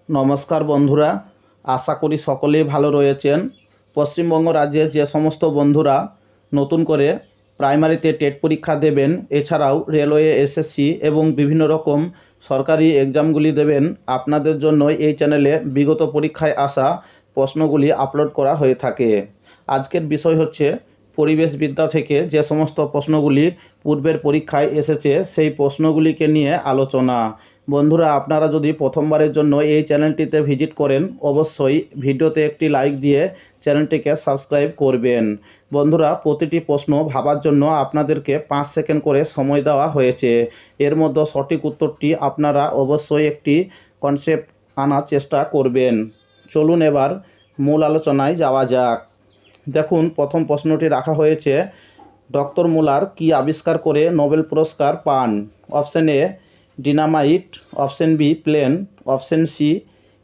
নমস্কার বন্ধুরা, আশা করি সকলেই ভালো রয়েছেন। পশ্চিমবঙ্গ রাজ্যে যে সমস্ত বন্ধুরা নতুন করে প্রাইমারিতে টেট পরীক্ষা দেবেন, এছাড়াও রেলওয়ে, এসএসসি এবং বিভিন্ন রকম সরকারি এক্সামগুলি দেবেন, আপনাদের জন্য এই চ্যানেলে বিগত পরীক্ষায় আসা প্রশ্নগুলি আপলোড করা হয়ে থাকে। আজকের বিষয় হচ্ছে পরিবেশবিদ্যা থেকে যে সমস্ত প্রশ্নগুলি পূর্বের পরীক্ষায় এসেছে সেই প্রশ্নগুলিকে নিয়ে আলোচনা। বন্ধুরা, আপনারা যদি প্রথমবারের জন্য এই চ্যানেলটিতে ভিজিট করেন, অবশ্যই ভিডিওতে একটি লাইক দিয়ে চ্যানেলটিকে সাবস্ক্রাইব করবেন। বন্ধুরা, প্রতিটি প্রশ্ন ভাবার জন্য আপনাদেরকে 5 সেকেন্ড করে সময় দেওয়া হয়েছে। এর মধ্যে সঠিক উত্তরটি আপনারা অবশ্যই একটি কনসেপ্ট আনার চেষ্টা করবেন। চলুন এবার মূল আলোচনায় যাওয়া যাক। দেখুন, প্রথম প্রশ্নটি রাখা হয়েছে, ডক্টর মুলার কি আবিষ্কার করে নোবেল পুরস্কার পান? Option A dynamite, option B plane, option C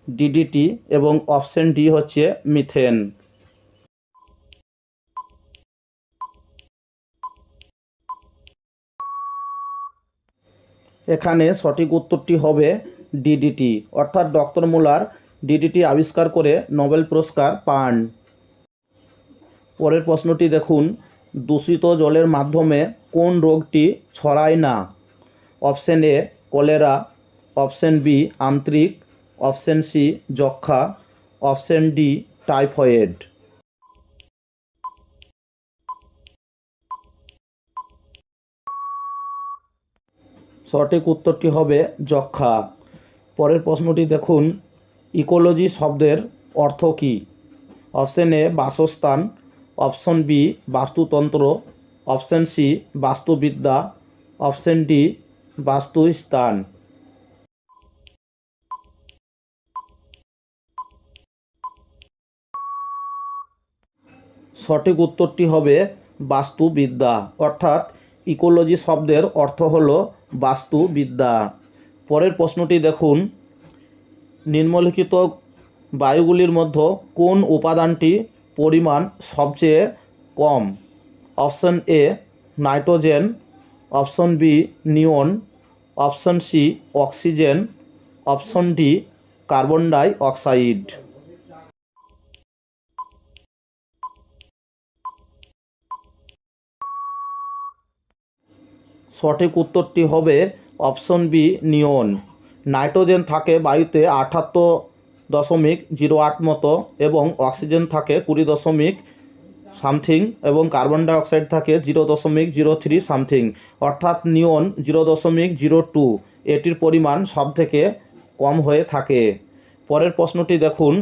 DDT এবং অপশন ডি হচ্ছে মিথেন। এখানে সঠিক উত্তরটি হবে ডিডিটি, অর্থাৎ ডক্টর মুলার ডিডিটি আবিষ্কার করে নোবেল পুরস্কার পান। পরের প্রশ্নটি দেখুন, দূষিত জলের মাধ্যমে কোন রোগটি ছড়ায় না? Option A cholera, option B আন্ত্রিক, অপশন সি যক্ষা, অপশন ডি টাইফয়েড। সঠিক উত্তরটি হবে যক্ষা। পরের প্রশ্নটি দেখুন, ইকোলজি শব্দের অর্থ কী? অপশন এ বাসস্থান, অপশন বি বাস্তুতন্ত্র, অপশন সি বাস্তুবিদ্যা, অপশন ডি বাস্তুস্থান। সঠিক উত্তরটি হবে বাস্তুবিদ্যা, অর্থাৎ ইকোলজি শব্দের অর্থ হল বাস্তুবিদ্যা। পরের প্রশ্নটি দেখুন, নিম্নলিখিত বায়ুগুলির মধ্যে কোন উপাদানটি পরিমাণ সবচেয়ে কম? Option A nitrogen, option B neon, option C oxygen, option D carbon ডাই অক্সাইড। সঠিক উত্তরটি হবে অপশন বি নিয়ন। নাইট্রোজেন থাকে বায়ুতে 78.08 মতো এবং অক্সিজেন থাকে 20 সামথিং এবং কার্বন ডাইঅক্সাইড থাকে 0.03 সামথিং, অর্থাৎ নিয়ন 0.02, এটির পরিমাণ সব থেকে কম হয়ে থাকে। পরের প্রশ্নটি দেখুন,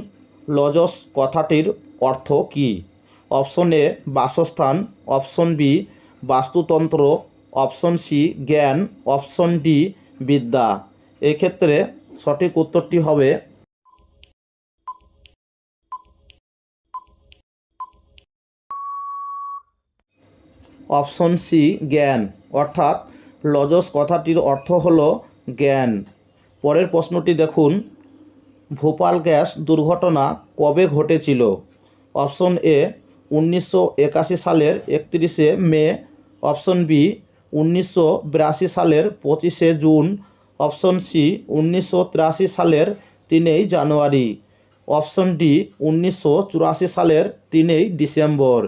লজস কথাটির অর্থ কী? অপশন এ বাসস্থান, অপশন বি বাস্তুতন্ত্র, অপশন সি জ্ঞান, অপশন ডি বিদ্যা। এক্ষেত্রে সঠিক উত্তরটি হবে অপশন সি জ্ঞান, অর্থাৎ লজস কথাটির অর্থ হল জ্ঞান। পরের প্রশ্নটি দেখুন, ভোপাল গ্যাস দুর্ঘটনা কবে ঘটেছিল? অপশন এ 1981 সালের 31শে মে, অপশন বি 1982 সালের 25শে জুন, অপশন সি 1983 সালের 3 জানুয়ারি, অপশন ডি 1984 সালের 3 ডিসেম্বর।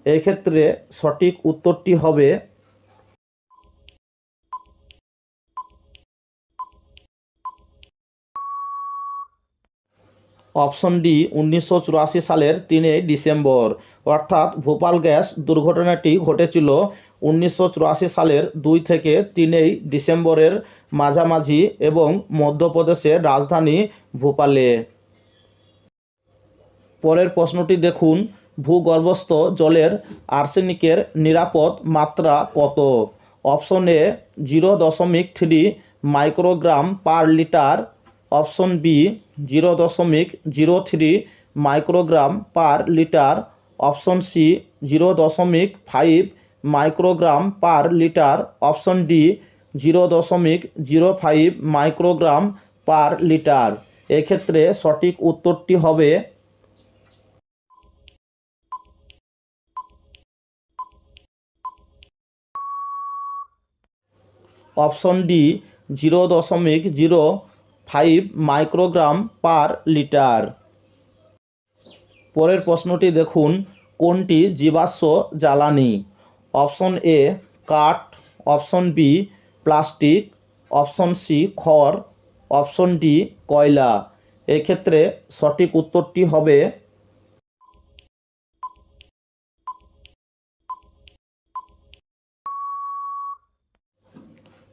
এই ক্ষেত্রে সঠিক উত্তরটি হবে অপশন ডি 1984 সালের 3 ডিসেম্বর, অর্থাৎ ভোপাল গ্যাস দুর্ঘটনাটি ঘটেছিল 1984 সালের 2 থেকে 3 ডিসেম্বরের মাঝামাঝি এবং মধ্যপ্রদেশের রাজধানী ভোপালে। পরের প্রশ্নটি দেখুন, ভূগর্ভস্থ জলের আর্সেনিকের নিরাপদ মাত্রা কত? Option A 0.3 microgram per litre, option B 0.03 microgram per litre, option C 0.5 microgram per litre, option D 0.05 microgram per litre. এক্ষেত্রে সঠিক উত্তরটি হবে option D 0.05 5 microgram per litre. পরের প্রশ্নটি দেখুন, কোনটি জীবাশ্ম জ্বালানি? অপশন এ কাঠ, option B plastic, option C খড়, অপশন ডি কয়লা। এক্ষেত্রে সঠিক উত্তরটি হবে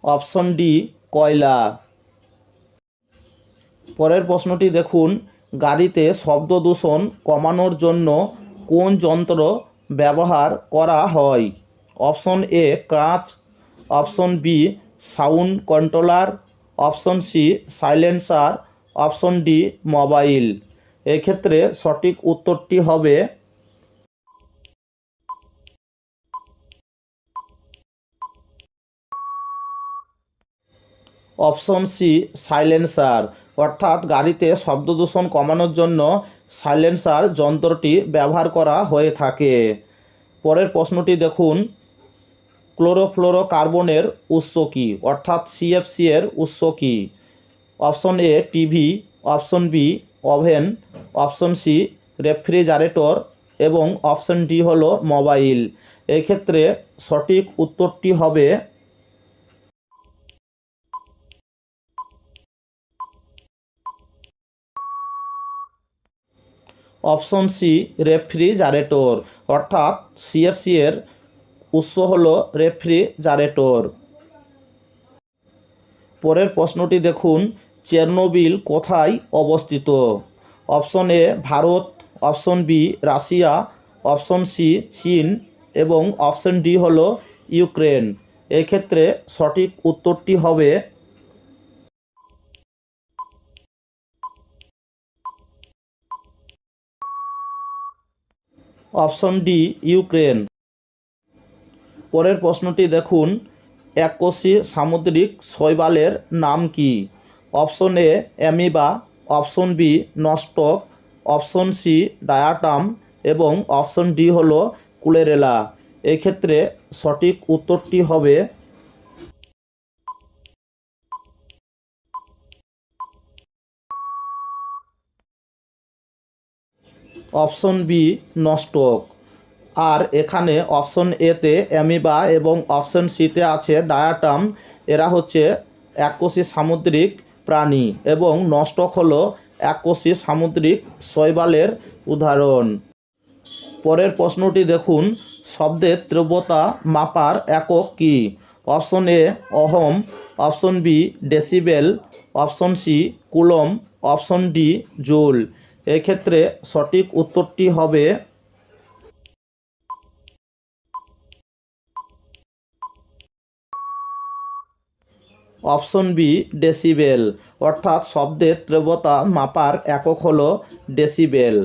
অপশন ডি কয়লা। পরের প্রশ্নটি দেখুন, গাড়িতে শব্দ দূষণ কমানোর জন্য কোন যন্ত্র ব্যবহার করা হয়? অপশন এ কাঁচ, option B sound controller, option C silencer, option D mobile. এক্ষেত্রে সঠিক উত্তরটি হবে অপশন সি সাইলেন্সার। অর্থাৎ গাড়িতে শব্দদূষণ কমানোর জন্য সাইলেন্সার যন্ত্রটি ব্যবহার করা হয়ে থাকে। পরের প্রশ্নটি দেখুন, ক্লোরোফ্লোরোকার্বনের উৎস কী? অর্থাৎ সিএফসি এর উৎস কী? Option A TV, option B oven, option C refrigerator এবং অপশন ডি হলো মোবাইল। এক্ষেত্রে সঠিক উত্তরটি হবে অপশন সি রেফ্রিজারেটর। অর্থাৎ সিএফসি এর উৎস হলো রেফ্রিজারেটর। পরের প্রশ্নটি দেখুন, চেরনোবিল কোথায় অবস্থিত? Option A Bharat, option B Russia, option C চীন এবং অপশন ডি হলো ইউক্রেন। এক্ষেত্রে সঠিক উত্তরটি হবে অপশন ডি ইউক্রেন। পরের প্রশ্নটি দেখুন, এককোষী সামুদ্রিক শৈবালের নাম কি? Option A amoeba, option B nostoc, option C diatom এবং অপশন ডি হলো কুলেরেলা। এক্ষেত্রে সঠিক উত্তরটি হবে অপশন বি নস্টক। আর এখানে অপশন এতে অ্যামিবা এবং অপশন সিতে আছে ডায়াটাম। এরা হচ্ছে এককোষী সামুদ্রিক প্রাণী এবং নস্টক হলো এককোষী সামুদ্রিক শৈবালের উদাহরণ। পরের প্রশ্নটি দেখুন, শব্দের তীব্রতা মাপার একক কী? Option A ohm, option B decibel, option C coulomb, option D joule. এক্ষেত্রে সঠিক উত্তরটি হবে অপশন বি ডেসিবেল। অর্থাৎ শব্দের তীব্রতা মাপার একক হলো ডেসিবেল।